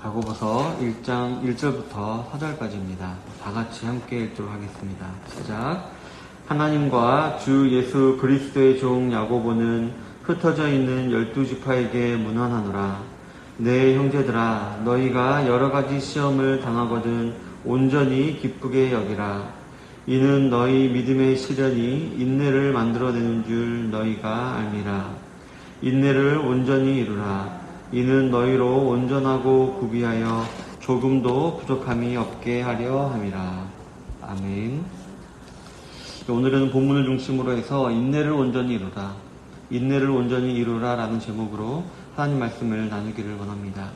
야고보서 1장 1절부터 4절까지입니다. 다 같이 함께 읽도록 하겠습니다. 시작. 하나님과 주 예수 그리스도의 종 야고보는 흩어져 있는 12지파에게 문안하노라. 내 형제들아, 너희가 여러가지 시험을 당하거든 온전히 기쁘게 여기라. 이는 너희 믿음의 시련이 인내를 만들어내는 줄 너희가 알미라. 인내를 온전히 이루라. 이는 너희로 온전하고 구비하여 조금도 부족함이 없게 하려 함이라. 아멘. 오늘은 본문을 중심으로 해서 인내를 온전히 이루라, 인내를 온전히 이루라 라는 제목으로 하나님 말씀을 나누기를 원합니다.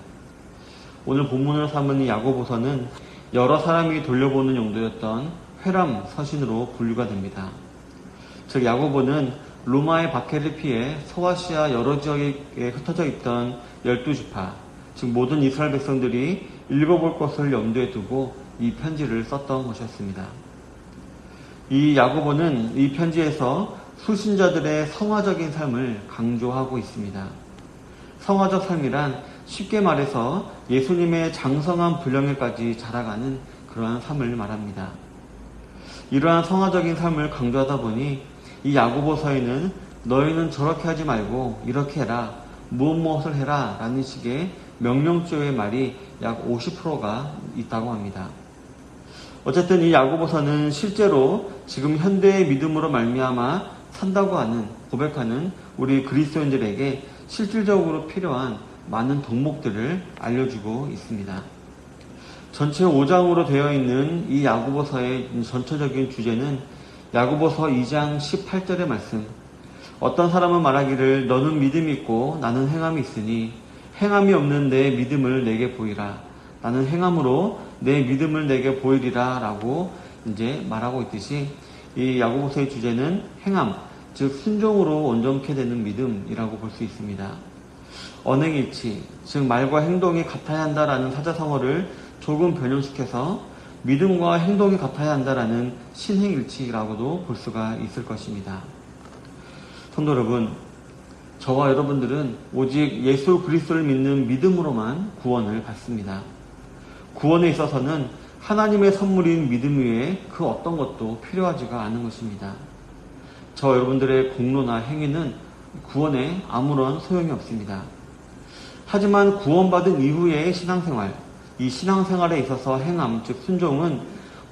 오늘 본문을 삼은 이 야고보서는 여러 사람이 돌려보는 용도였던 회람 서신으로 분류가 됩니다. 즉 야고보는 로마의 박해를 피해 소아시아 여러 지역에 흩어져 있던 12지파, 즉 모든 이스라엘 백성들이 읽어볼 것을 염두에 두고 이 편지를 썼던 것이었습니다. 이 야고보는 이 편지에서 수신자들의 성화적인 삶을 강조하고 있습니다. 성화적 삶이란 쉽게 말해서 예수님의 장성한 분량에까지 자라가는 그러한 삶을 말합니다. 이러한 성화적인 삶을 강조하다 보니 이 야고보서에는 너희는 저렇게 하지 말고 이렇게 해라, 무엇을 해라 라는 식의 명령조의 말이 약 50%가 있다고 합니다. 어쨌든 이 야고보서는 실제로 지금 현대의 믿음으로 말미암아 산다고 하는, 고백하는 우리 그리스도인들에게 실질적으로 필요한 많은 덕목들을 알려주고 있습니다. 전체 5장으로 되어 있는 이 야고보서의 전체적인 주제는 야고보서 2장 18절의 말씀. 어떤 사람은 말하기를 너는 믿음이 있고 나는 행함이 있으니 행함이 없는 내 믿음을 내게 보이라. 나는 행함으로 내 믿음을 내게 보이리라 라고 이제 말하고 있듯이 이 야고보서의 주제는 행함, 즉 순종으로 온전케 되는 믿음이라고 볼 수 있습니다. 언행일치, 즉 말과 행동이 같아야 한다라는 사자성어를 조금 변형시켜서 믿음과 행동이 같아야 한다라는 신행일치라고도 볼 수가 있을 것입니다. 성도 여러분, 저와 여러분들은 오직 예수 그리스도를 믿는 믿음으로만 구원을 받습니다. 구원에 있어서는 하나님의 선물인 믿음 외에 그 어떤 것도 필요하지가 않은 것입니다. 저 여러분들의 공로나 행위는 구원에 아무런 소용이 없습니다. 하지만 구원받은 이후의 신앙생활, 이 신앙생활에 있어서 행함, 즉 순종은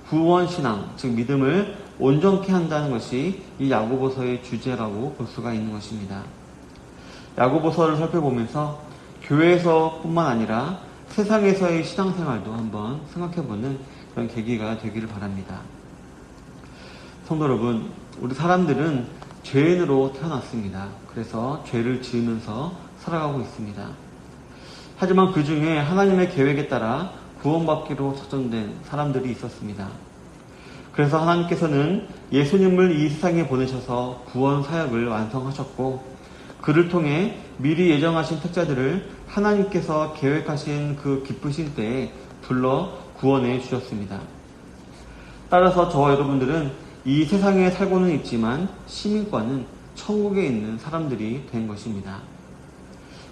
구원신앙, 즉 믿음을 온전케 한다는 것이 이 야고보서의 주제라고 볼 수가 있는 것입니다. 야고보서를 살펴보면서 교회에서 뿐만 아니라 세상에서의 신앙생활도 한번 생각해보는 그런 계기가 되기를 바랍니다. 성도 여러분, 우리 사람들은 죄인으로 태어났습니다. 그래서 죄를 지으면서 살아가고 있습니다. 하지만 그 중에 하나님의 계획에 따라 구원받기로 작정된 사람들이 있었습니다. 그래서 하나님께서는 예수님을 이 세상에 보내셔서 구원 사역을 완성하셨고 그를 통해 미리 예정하신 택자들을 하나님께서 계획하신 그 기쁘신 때에 불러 구원해 주셨습니다. 따라서 저와 여러분들은 이 세상에 살고는 있지만 시민권은 천국에 있는 사람들이 된 것입니다.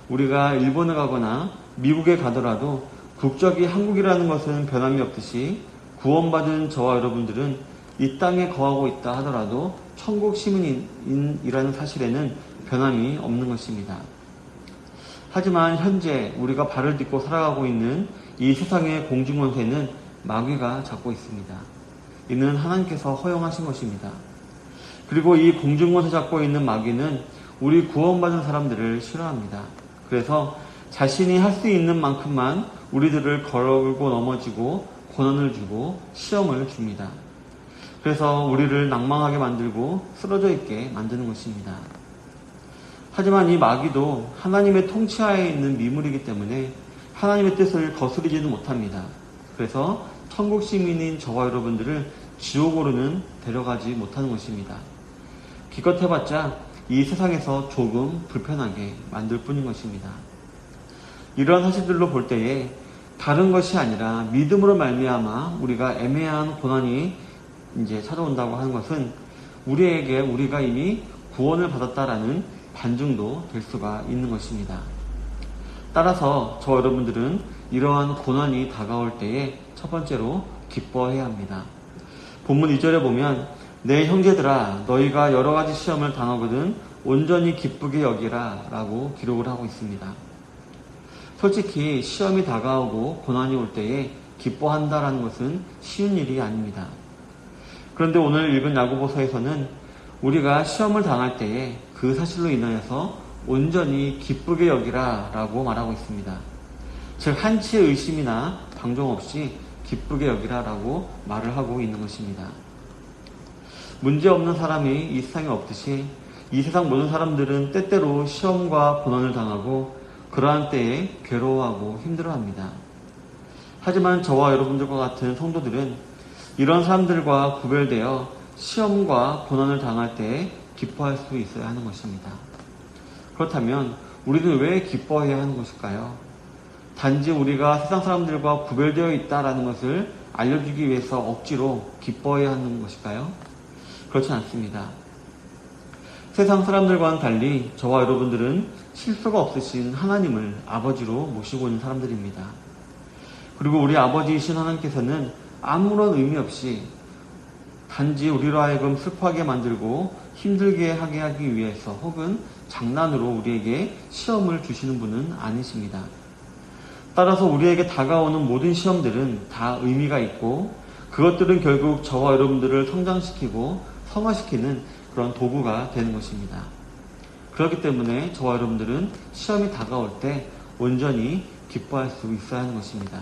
우리가 일본에 가거나 미국에 가더라도 국적이 한국이라는 것은 변함이 없듯이 구원받은 저와 여러분들은 이 땅에 거하고 있다 하더라도 천국 시민이라는 사실에는 변함이 없는 것입니다. 하지만 현재 우리가 발을 딛고 살아가고 있는 이 세상의 공중권세는 마귀가 잡고 있습니다. 이는 하나님께서 허용하신 것입니다. 그리고 이 공중권세 잡고 있는 마귀는 우리 구원받은 사람들을 싫어합니다. 그래서 자신이 할 수 있는 만큼만 우리들을 걸고 넘어지고 고난을 주고 시험을 줍니다. 그래서 우리를 낭망하게 만들고 쓰러져 있게 만드는 것입니다. 하지만 이 마귀도 하나님의 통치하에 있는 미물이기 때문에 하나님의 뜻을 거스르지는 못합니다. 그래서 천국 시민인 저와 여러분들을 지옥으로는 데려가지 못하는 것입니다. 기껏 해봤자 이 세상에서 조금 불편하게 만들 뿐인 것입니다. 이러한 사실들로 볼 때에 다른 것이 아니라 믿음으로 말미암아 우리가 애매한 고난이 이제 찾아온다고 하는 것은 우리에게 우리가 이미 구원을 받았다라는 반증도 될 수가 있는 것입니다. 따라서 저와 여러분들은 이러한 고난이 다가올 때에 첫 번째로 기뻐해야 합니다. 본문 2절에 보면 내 형제들아 너희가 여러 가지 시험을 당하거든 온전히 기쁘게 여기라 라고 기록을 하고 있습니다. 솔직히 시험이 다가오고 고난이 올 때에 기뻐한다라는 것은 쉬운 일이 아닙니다. 그런데 오늘 읽은 야고보서에서는 우리가 시험을 당할 때에 그 사실로 인하여서 온전히 기쁘게 여기라 라고 말하고 있습니다. 즉 한치의 의심이나 방종 없이 기쁘게 여기라 라고 말을 하고 있는 것입니다. 문제없는 사람이 이 세상에 없듯이 이 세상 모든 사람들은 때때로 시험과 고난을 당하고 그러한 때에 괴로워하고 힘들어합니다. 하지만 저와 여러분들과 같은 성도들은 이런 사람들과 구별되어 시험과 고난을 당할 때에 기뻐할 수 있어야 하는 것입니다. 그렇다면 우리는 왜 기뻐해야 하는 것일까요? 단지 우리가 세상 사람들과 구별되어 있다는 것을 알려주기 위해서 억지로 기뻐해야 하는 것일까요? 그렇지 않습니다. 세상 사람들과는 달리 저와 여러분들은 실수가 없으신 하나님을 아버지로 모시고 있는 사람들입니다. 그리고 우리 아버지이신 하나님께서는 아무런 의미 없이 단지 우리로 하여금 슬퍼하게 만들고 힘들게 하게 하기 위해서 혹은 장난으로 우리에게 시험을 주시는 분은 아니십니다. 따라서 우리에게 다가오는 모든 시험들은 다 의미가 있고 그것들은 결국 저와 여러분들을 성장시키고 성화시키는 그런 도구가 되는 것입니다. 그렇기 때문에 저와 여러분들은 시험이 다가올 때 온전히 기뻐할 수 있어야 하는 것입니다.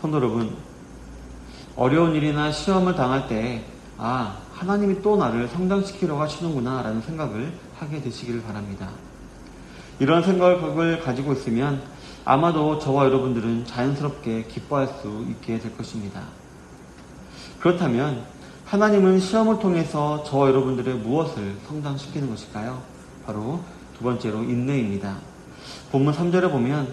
성도 여러분, 어려운 일이나 시험을 당할 때 하나님이 또 나를 성장시키려고 하시는구나 라는 생각을 하게 되시기를 바랍니다. 이런 생각을 가지고 있으면 아마도 저와 여러분들은 자연스럽게 기뻐할 수 있게 될 것입니다. 그렇다면 하나님은 시험을 통해서 저와 여러분들의 무엇을 성장시키는 것일까요? 바로 두 번째로 인내입니다. 본문 3절에 보면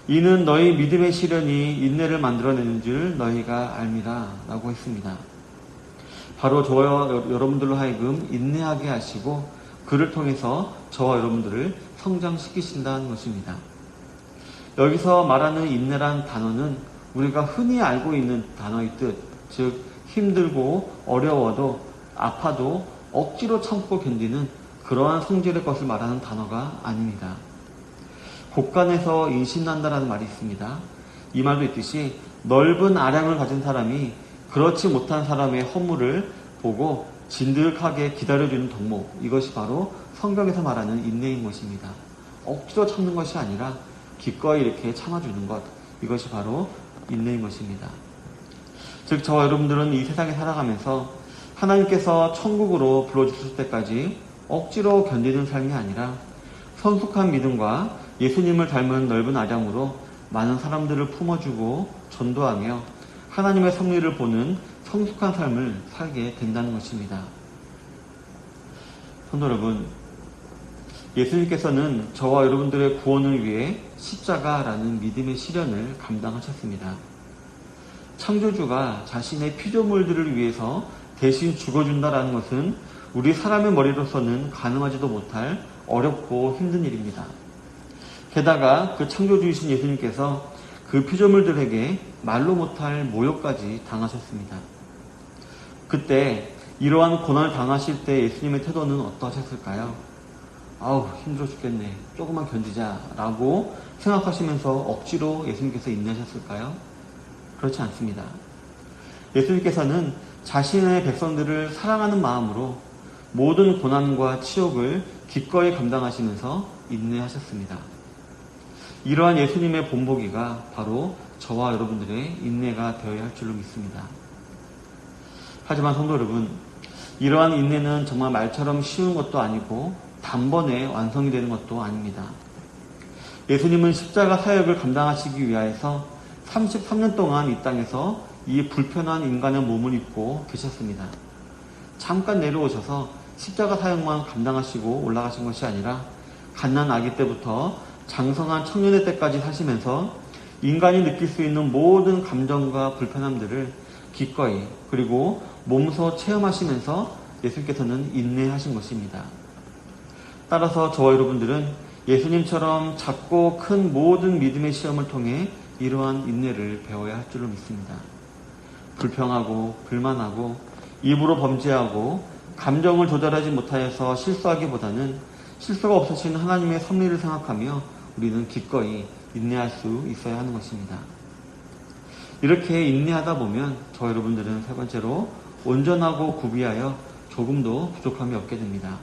이는 너희 믿음의 시련이 인내를 만들어내는 줄 너희가 알미라 라고 했습니다. 바로 저와 여러분들로 하여금 인내하게 하시고 그를 통해서 저와 여러분들을 성장시키신다는 것입니다. 여기서 말하는 인내란 단어는 우리가 흔히 알고 있는 단어의 뜻, 즉 힘들고 어려워도 아파도 억지로 참고 견디는 그러한 성질의 것을 말하는 단어가 아닙니다. 곡간에서 인신난다라는 말이 있습니다. 이 말도 있듯이 넓은 아량을 가진 사람이 그렇지 못한 사람의 허물을 보고 진득하게 기다려주는 덕목, 이것이 바로 성경에서 말하는 인내인 것입니다. 억지로 참는 것이 아니라 기꺼이 이렇게 참아주는 것, 이것이 바로 인내인 것입니다. 즉 저와 여러분들은 이 세상에 살아가면서 하나님께서 천국으로 불러주실 때까지 억지로 견디는 삶이 아니라 성숙한 믿음과 예수님을 닮은 넓은 아량으로 많은 사람들을 품어주고 전도하며 하나님의 섭리를 보는 성숙한 삶을 살게 된다는 것입니다. 성도 여러분, 예수님께서는 저와 여러분들의 구원을 위해 십자가라는 믿음의 시련을 감당하셨습니다. 창조주가 자신의 피조물들을 위해서 대신 죽어준다라는 것은 우리 사람의 머리로서는 가능하지도 못할 어렵고 힘든 일입니다. 게다가 그 창조주이신 예수님께서 그 피조물들에게 말로 못할 모욕까지 당하셨습니다. 그때 이러한 고난을 당하실 때 예수님의 태도는 어떠하셨을까요? 힘들어 죽겠네. 조금만 견디자 라고 생각하시면서 억지로 예수님께서 인내하셨을까요? 그렇지 않습니다. 예수님께서는 자신의 백성들을 사랑하는 마음으로 모든 고난과 치욕을 기꺼이 감당하시면서 인내하셨습니다. 이러한 예수님의 본보기가 바로 저와 여러분들의 인내가 되어야 할 줄로 믿습니다. 하지만 성도 여러분, 이러한 인내는 정말 말처럼 쉬운 것도 아니고 단번에 완성이 되는 것도 아닙니다. 예수님은 십자가 사역을 감당하시기 위하여서 33년 동안 이 땅에서 이 불편한 인간의 몸을 입고 계셨습니다. 잠깐 내려오셔서 십자가 사역만 감당하시고 올라가신 것이 아니라 갓난 아기 때부터 장성한 청년의 때까지 사시면서 인간이 느낄 수 있는 모든 감정과 불편함들을 기꺼이 그리고 몸소 체험하시면서 예수님께서는 인내하신 것입니다. 따라서 저와 여러분들은 예수님처럼 작고 큰 모든 믿음의 시험을 통해 이러한 인내를 배워야 할 줄로 믿습니다. 불평하고 불만하고 입으로 범죄하고 감정을 조절하지 못하여서 실수하기보다는 실수가 없으신 하나님의 섭리를 생각하며 우리는 기꺼이 인내할 수 있어야 하는 것입니다. 이렇게 인내하다 보면 저 여러분들은 세 번째로 온전하고 구비하여 조금도 부족함이 없게 됩니다.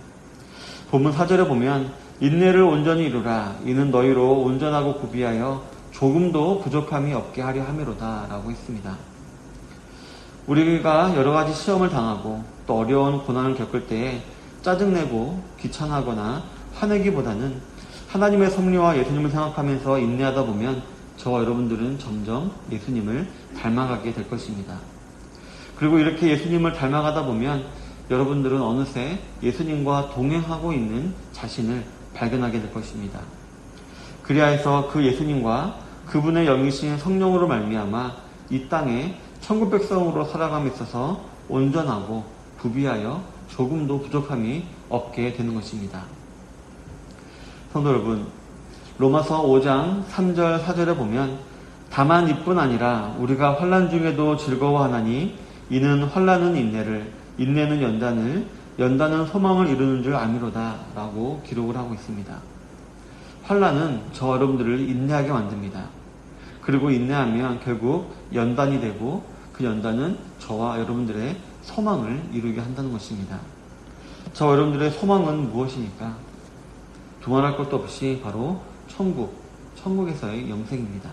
본문 4절에 보면 인내를 온전히 이루라. 이는 너희로 온전하고 구비하여 조금도 부족함이 없게 하려 함이로다 라고 했습니다. 우리가 여러 가지 시험을 당하고 또 어려운 고난을 겪을 때에 짜증내고 귀찮아하거나 화내기보다는 하나님의 섭리와 예수님을 생각하면서 인내하다 보면 저와 여러분들은 점점 예수님을 닮아가게 될 것입니다. 그리고 이렇게 예수님을 닮아가다 보면 여러분들은 어느새 예수님과 동행하고 있는 자신을 발견하게 될 것입니다. 그리하여서 그 예수님과 그분의 영이신 성령으로 말미암아 이 땅에 천국 백성으로 살아감에 있어서 온전하고 구비하여 조금도 부족함이 없게 되는 것입니다. 성도 여러분, 로마서 5장 3절 4절에 보면 다만 이뿐 아니라 우리가 환난 중에도 즐거워하나니 이는 환난은 인내를, 인내는 연단을, 연단은 소망을 이루는 줄 아미로다 라고 기록을 하고 있습니다. 환난은 저와 여러분들을 인내하게 만듭니다. 그리고 인내하면 결국 연단이 되고 그 연단은 저와 여러분들의 소망을 이루게 한다는 것입니다. 저와 여러분들의 소망은 무엇이니까? 두말할 것도 없이 바로 천국에서의 영생입니다.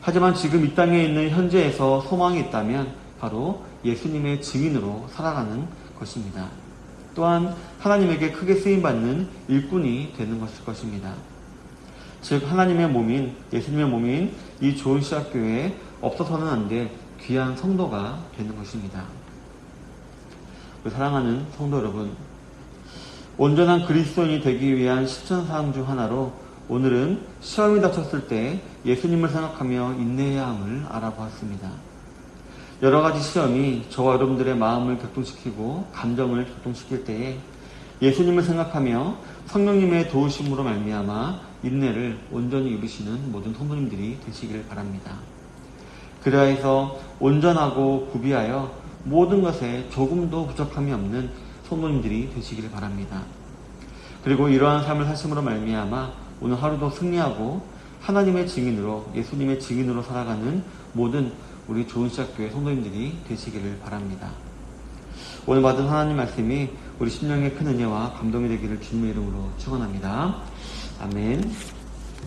하지만 지금 이 땅에 있는 현재에서 소망이 있다면 바로 예수님의 증인으로 살아가는 것입니다. 또한 하나님에게 크게 쓰임받는 일꾼이 되는 것입니다. 즉 하나님의 몸인, 예수님의 몸인 이 좋은 시작교회에 없어서는 안 될 귀한 성도가 되는 것입니다. 사랑하는 성도 여러분, 온전한 그리스도인이 되기 위한 실천사항 중 하나로 오늘은 시험이 닥쳤을 때 예수님을 생각하며 인내해야 함을 알아보았습니다. 여러 가지 시험이 저와 여러분들의 마음을 격동시키고 감정을 격동시킬 때에 예수님을 생각하며 성령님의 도우심으로 말미암아 인내를 온전히 이루시는 모든 성도님들이 되시기를 바랍니다. 그리하여서 온전하고 구비하여 모든 것에 조금도 부족함이 없는 성도님들이 되시기를 바랍니다. 그리고 이러한 삶을 사심으로 말미암아 오늘 하루도 승리하고 하나님의 증인으로, 예수님의 증인으로 살아가는 모든 우리 좋은 시작교회 성도님들이 되시기를 바랍니다. 오늘 받은 하나님 말씀이 우리 심령의 큰 은혜와 감동이 되기를 주님의 이름으로 축원합니다. 아멘.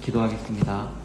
기도하겠습니다.